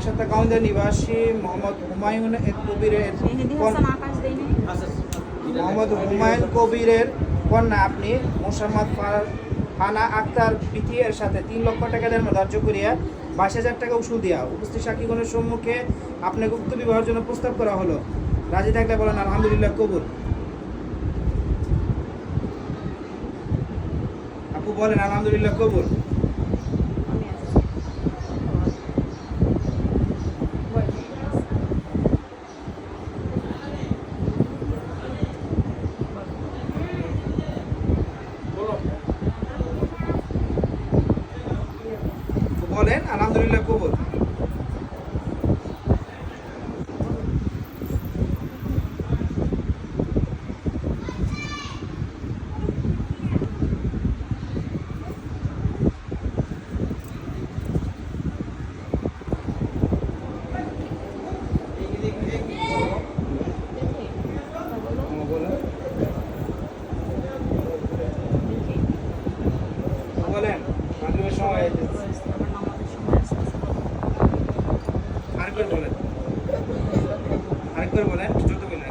আকসাতা গাউন্দা নিবাসী মোহাম্মদ হুমায়ুন কবিরের কন্যা আপনি মোসাম্মদ ফানা আক্তার প্রীতি এর সাথে 3 লক্ষ টাকা দেন ধার্য করিয়া 22,000 টাকা উসুল দিয়া উপস্থিত সাক্ষীগণের সম্মুখে আপনাকে উক্ত বিবাহের জন্য প্রস্তাব করা হলো। রাজি থাকলে বলেন আলহামদুলিল্লাহ কবুল। আপু বলেন আলহামদুলিল্লাহ কবুল। বলেন আলহামদুলিল্লাহ কবুল। বলেন মাগরিবের সময় আরেকবার বলেন আরেকবার বলেন যত বলেন